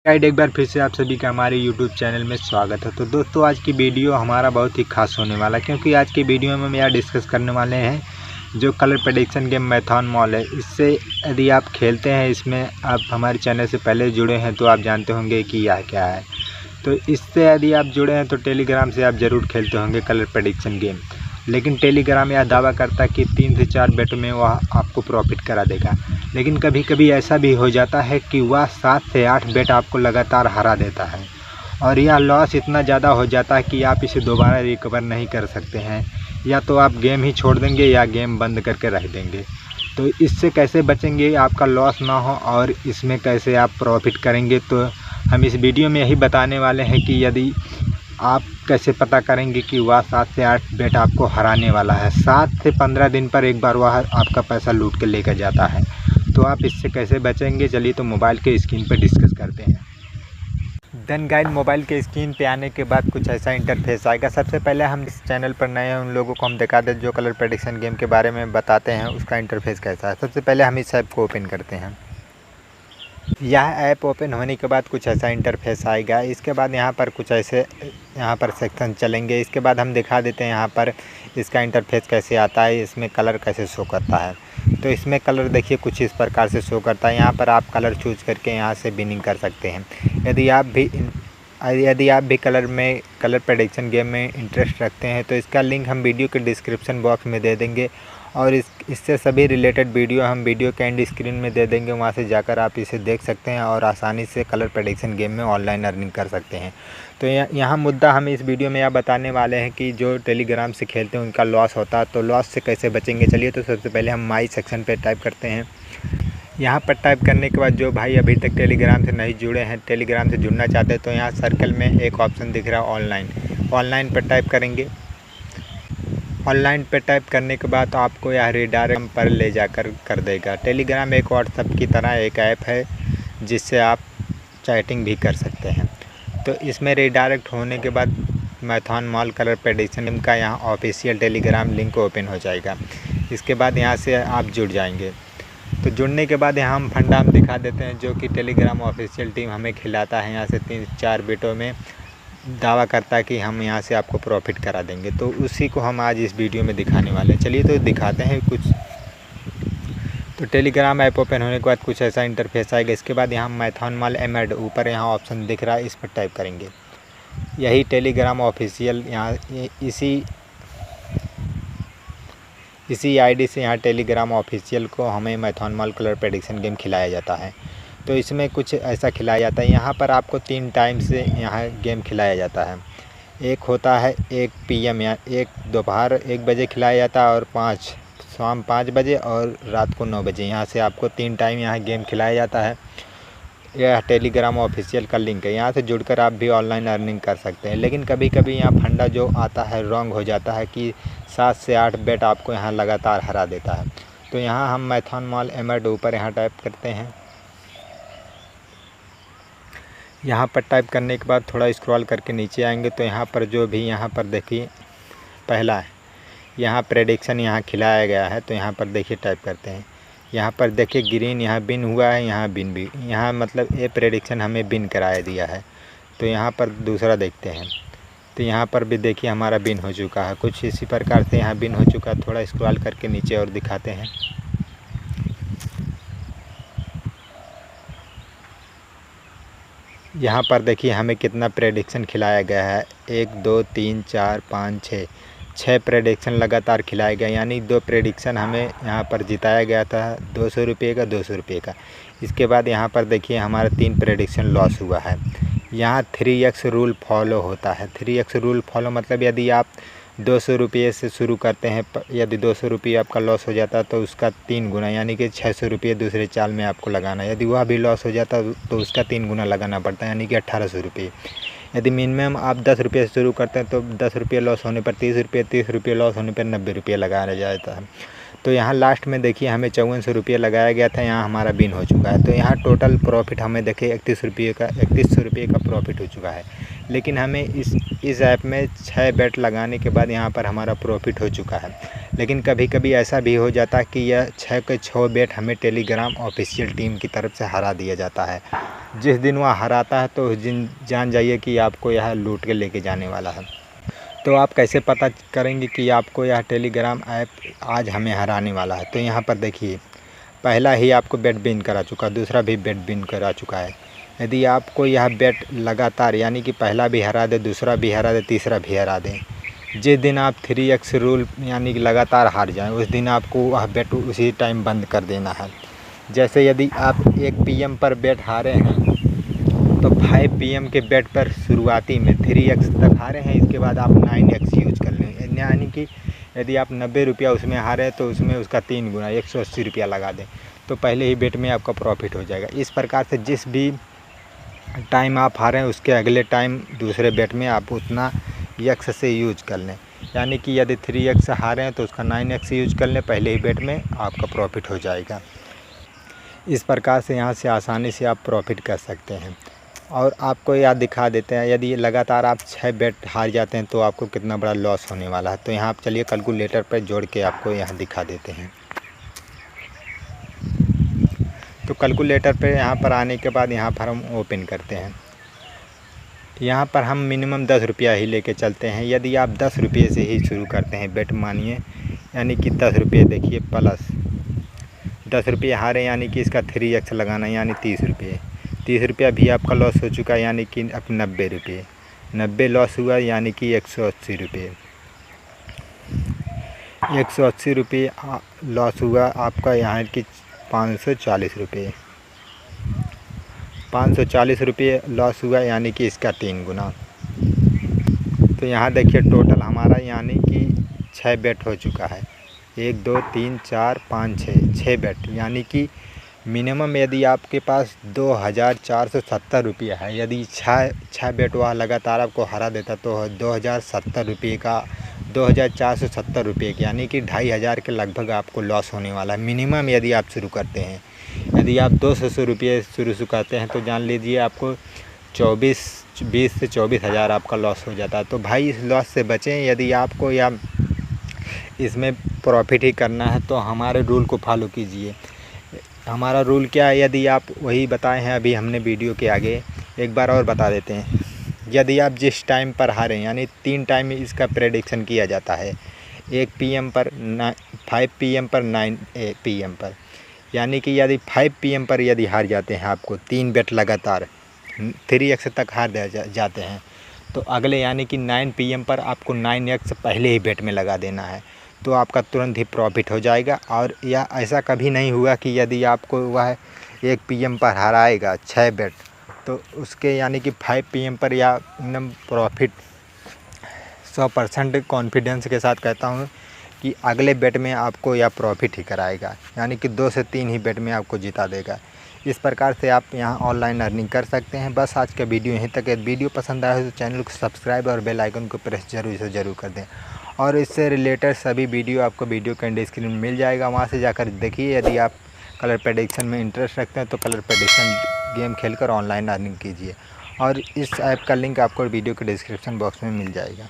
Guide एक बार फिर से आप सभी का हमारे यूट्यूब चैनल में स्वागत है। तो दोस्तों आज की वीडियो हमारा बहुत ही खास होने वाला है, क्योंकि आज की वीडियो में हम यह डिस्कस करने वाले हैं जो colour prediction game Maithon mall है। इससे यदि आप खेलते हैं, इसमें आप हमारे चैनल से पहले जुड़े हैं तो आप जानते होंगे कि यह क्या है। तो इससे यदि आप जुड़े हैं तो टेलीग्राम से आप ज़रूर खेलते होंगे कलर प्रेडिक्शन गेम, लेकिन टेलीग्राम यह दावा करता है कि 3 से 4 बेट में वह आपको प्रॉफिट करा देगा। लेकिन कभी कभी ऐसा भी हो जाता है कि वह 7 से 8 बेट आपको लगातार हरा देता है, और यह लॉस इतना ज़्यादा हो जाता है कि आप इसे दोबारा रिकवर नहीं कर सकते हैं। या तो आप गेम ही छोड़ देंगे या गेम बंद करके रख देंगे। तो इससे कैसे बचेंगे, आपका लॉस ना हो, और इसमें कैसे आप प्रॉफिट करेंगे, तो हम इस वीडियो में यही बताने वाले हैं कि यदि आप कैसे पता करेंगे कि वह 7 से 8 बेट आपको हराने वाला है। 7 से 15 दिन पर एक बार वह आपका पैसा लूट के लेकर जाता है। तो आप इससे कैसे बचेंगे, चलिए तो मोबाइल के स्क्रीन पर डिस्कस करते हैं। देन गाइड, मोबाइल के स्क्रीन पे आने के बाद कुछ ऐसा इंटरफेस आएगा। सबसे पहले हम इस चैनल पर नए हैं उन लोगों को हम दिखा दें जो कलर प्रेडिक्शन गेम के बारे में बताते हैं उसका इंटरफेस कैसा है। सबसे पहले हम इस ऐप को ओपन करते हैं। यह ऐप ओपन होने के बाद कुछ ऐसा इंटरफेस आएगा। इसके बाद यहाँ पर कुछ ऐसे सेक्शन चलेंगे। इसके बाद हम दिखा देते हैं यहाँ पर इसका इंटरफेस कैसे आता है, इसमें कलर कैसे शो करता है। तो इसमें कलर देखिए कुछ इस प्रकार से शो करता है। यहाँ पर आप कलर चूज़ करके यहाँ से बिनिंग कर सकते हैं। यदि आप भी कलर प्रेडिक्शन गेम में इंटरेस्ट रखते हैं तो इसका लिंक हम वीडियो के डिस्क्रिप्शन बॉक्स में दे देंगे, और इससे सभी रिलेटेड वीडियो हम वीडियो के एंड स्क्रीन में दे देंगे। वहाँ से जाकर आप इसे देख सकते हैं और आसानी से कलर प्रेडिक्शन गेम में ऑनलाइन अर्निंग कर सकते हैं। तो यहाँ मुद्दा हम इस वीडियो में यह बताने वाले हैं कि जो टेलीग्राम से खेलते हैं उनका लॉस होता है, तो लॉस से कैसे बचेंगे। चलिए तो सबसे पहले हम माई सेक्शन पर टाइप करते हैं। यहाँ पर टाइप करने के बाद जो भाई अभी तक टेलीग्राम से नहीं जुड़े हैं, टेलीग्राम से जुड़ना चाहते हैं, तो यहाँ सर्कल में एक ऑप्शन दिख रहा है ऑनलाइन पर टाइप करेंगे। ऑनलाइन पे टाइप करने के बाद आपको यह रिडायरेक्ट पर ले जाकर कर देगा। टेलीग्राम एक व्हाट्सएप की तरह एक ऐप है जिससे आप चैटिंग भी कर सकते हैं। तो इसमें रिडायरेक्ट होने के बाद मैथॉन मॉल कलर प्रेडिक्शन का यहाँ ऑफिशियल टेलीग्राम लिंक ओपन हो जाएगा। इसके बाद यहाँ से आप जुड़ जाएंगे। तो जुड़ने के बाद यहाँ हम फंडा हम दिखा देते हैं जो कि टेलीग्राम ऑफिशियल टीम हमें खिलाता है। यहाँ से 3-4 बेटों में दावा करता है कि हम यहाँ से आपको प्रॉफिट करा देंगे। तो उसी को हम आज इस वीडियो में दिखाने वाले हैं। चलिए तो दिखाते हैं कुछ। तो टेलीग्राम ऐप ओपन होने के बाद कुछ ऐसा इंटरफेस आएगा। इसके बाद यहाँ मैथॉन मॉल एमएड ऊपर यहाँ ऑप्शन दिख रहा है, इस पर टाइप करेंगे। यही टेलीग्राम ऑफिशियल यहाँ इसी आईडी से यहाँ टेलीग्राम ऑफिशियल को हमें Maithon mall colour prediction game खिलाया जाता है। तो इसमें कुछ ऐसा खिलाया जाता है। यहाँ पर आपको 3 टाइम से यहाँ गेम खिलाया जाता है। एक होता है 1 PM या दोपहर 1 बजे खिलाया जाता है, और 5 शाम 5 बजे और रात को 9 बजे। यहाँ से आपको 3 टाइम यहाँ गेम खिलाया जाता है। यह टेलीग्राम ऑफिशियल का लिंक है। यहाँ से जुड़कर आप भी ऑनलाइन अर्निंग कर सकते हैं। लेकिन कभी कभी यहाँ फंडा जो आता है रॉन्ग हो जाता है कि 7 से 8 बेट आपको यहाँ लगातार हरा देता है। तो यहाँ हम मैथॉन मॉल एमएड ऊपर यहाँ टाइप करते हैं। यहाँ पर टाइप करने के बाद थोड़ा स्क्रॉल करके नीचे आएंगे तो यहाँ पर जो भी यहाँ पर देखिए पहला है, यहाँ प्रेडिक्शन यहाँ खिलाया गया है। तो यहाँ पर देखिए टाइप करते हैं। यहाँ पर देखिए ग्रीन यहाँ बिन हुआ है, यहाँ बिन भी, यहाँ मतलब ये प्रेडिक्शन हमें बिन कराया दिया है। तो यहाँ पर दूसरा देखते हैं। तो यहाँ पर भी देखिए हमारा बिन हो चुका है। कुछ इसी प्रकार से यहाँ बिन हो चुका है। थोड़ा स्क्रॉल करके नीचे और दिखाते हैं। यहाँ पर देखिए हमें कितना प्रेडिक्शन खिलाया गया है। 1 2 3 4 5 6 प्रेडिक्शन लगातार खिलाया गया, यानी 2 प्रेडिक्शन हमें यहाँ पर जिताया गया था 200 रुपये का 200 रुपये का। इसके बाद यहाँ पर देखिए हमारा 3 प्रेडिक्शन लॉस हुआ है। यहाँ 3x रूल फॉलो होता है। 3x रूल फॉलो मतलब यदि आप 200 रुपये से शुरू करते हैं, यदि 200 रुपये आपका लॉस हो जाता है तो उसका 3 गुना यानी कि 600 रुपये दूसरे चाल में आपको लगाना है। यदि वह भी लॉस हो जाता तो उसका 3 गुना लगाना पड़ता है, यानी कि 1800 रुपये। यदि मिनिमम आप 10 रुपये से शुरू करते हैं तो 10 रुपये लॉस होने पर 30 रुपये, 30 रुपये लॉस होने पर 90 रुपये लगाया जाता है। तो यहाँ लास्ट में देखिए हमें 5400 रुपये लगाया गया था, यहाँ हमारा बिन हो चुका है। तो यहाँ टोटल प्रॉफिट हमें देखिए 3100 रुपये का प्रॉफिट हो चुका है। लेकिन हमें इस ऐप में 6 बेट लगाने के बाद यहाँ पर हमारा प्रॉफिट हो चुका है। लेकिन कभी कभी ऐसा भी हो जाता है कि यह 6 के 6 बेट हमें टेलीग्राम ऑफिशियल टीम की तरफ से हरा दिया जाता है। जिस दिन वह हराता है तो उस दिन जान जाइए कि आपको यह लूट के लेके जाने वाला है। तो आप कैसे पता करेंगे कि आपको यह टेलीग्राम ऐप आज हमें हराने वाला है? तो यहाँ पर देखिए, पहला ही आपको बेट विन करा चुका, दूसरा भी बेट विन करा चुका है। यदि आपको यह बेट लगातार यानी कि पहला भी हरा दे, दूसरा भी हरा दे, तीसरा भी हरा दे, जिस दिन आप 3x रूल यानी कि लगातार हार जाएं, उस दिन आपको वह बेट उसी टाइम बंद कर देना है। जैसे यदि आप 1 PM पर बेट हारे हैं तो 5 PM के बेट पर शुरुआती में 3x तक हारे हैं, इसके बाद आप 9x यूज कर लें। यानी कि यदि आप 90 रुपया उसमें हारे तो उसमें उसका 3 गुना 180 रुपया लगा दें, तो पहले ही बेट में आपका प्रॉफिट हो जाएगा। इस प्रकार से जिस भी टाइम आप हारें उसके अगले टाइम दूसरे बेट में आप उतना x से यूज कर लें। यानी कि यदि 3x हारे हैं तो उसका 9x यूज कर लें, पहले ही बेट में आपका प्रॉफिट हो जाएगा। इस प्रकार से यहाँ से आसानी से आप प्रॉफिट कर सकते हैं। और आपको याद दिखा देते हैं, यदि लगातार आप 6 बेट हार जाते हैं तो आपको कितना बड़ा लॉस होने वाला है। तो यहाँ आप चलिए कैलकुलेटर पर जोड़ के आपको यहाँ दिखा देते हैं। तो कैलकुलेटर पे यहाँ पर आने के बाद यहाँ पर हम ओपन करते हैं। यहाँ पर हम मिनिमम 10 रुपया ही लेके चलते हैं। यदि आप 10 रुपये से ही शुरू करते हैं बेट, मानिए यानी कि 10 रुपये, देखिए प्लस 10 रुपये हारे यानी कि इसका 3x लगाना यानी 30 रुपये। 30 रुपया भी आपका लॉस हो चुका है यानी कि अब 90 रुपये। 90 लॉस हुआ यानी कि 180 रुपये। 180 रुपये लॉस हुआ आपका यहाँ कि 540 रुपये। 540 रुपये लॉस हुआ यानी कि इसका 3 गुना। तो यहाँ देखिए टोटल हमारा यानी कि 6 बेट हो चुका है। 1 2 3 4 5 6 बेट, यानी कि मिनिमम यदि आपके पास 2470 रुपये है, यदि 6 बेट वह लगातार आपको हरा देता तो 2070 रुपये का 2470 रुपये के यानी कि 2500 के लगभग आपको लॉस होने वाला है मिनिमम यदि आप शुरू करते हैं। यदि आप 200 रुपये शुरू करते हैं तो जान लीजिए आपको 20 से 24 हज़ार आपका लॉस हो जाता है। तो भाई इस लॉस से बचें। यदि आपको या इसमें प्रॉफिट ही करना है तो हमारे रूल को फॉलो कीजिए। हमारा रूल क्या है, यदि आप वही बताए हैं अभी हमने वीडियो के आगे, एक बार और बता देते हैं। यदि आप जिस टाइम पर हारें, यानी 3 टाइम इसका प्रेडिक्शन किया जाता है, 1 PM पर, 5 PM पर, 9 PM पर। यानी कि यदि 5 PM पर यदि हार जाते हैं, आपको 3 बेट लगातार 3x तक हार जाते हैं, तो अगले यानी कि 9 PM पर आपको 9x पहले ही बेट में लगा देना है, तो आपका तुरंत ही प्रॉफिट हो जाएगा। और या ऐसा कभी नहीं हुआ कि यदि आपको वह 1 PM पर हराएगा 6 बेट, तो उसके यानी कि 5 PM पर या एकदम प्रॉफिट 100% कॉन्फिडेंस के साथ कहता हूँ कि अगले बेट में आपको या प्रॉफिट ही कराएगा, यानी कि 2 से 3 ही बेट में आपको जिता देगा। इस प्रकार से आप यहाँ ऑनलाइन अर्निंग कर सकते हैं। बस आज का वीडियो यहीं तक है। वीडियो पसंद आया हो तो चैनल को सब्सक्राइब और बेल आइकन को प्रेस जरूर कर दें। और इससे रिलेटेड सभी वीडियो आपको वीडियो के डिस्क्रिप्शन में मिल जाएगा, वहाँ से जाकर देखिए। यदि आप कलर प्रेडिक्शन में इंटरेस्ट रखते हैं तो कलर प्रेडिक्शन गेम खेलकर ऑनलाइन अर्निंग कीजिए। और इस ऐप का लिंक आपको वीडियो के डिस्क्रिप्शन बॉक्स में मिल जाएगा।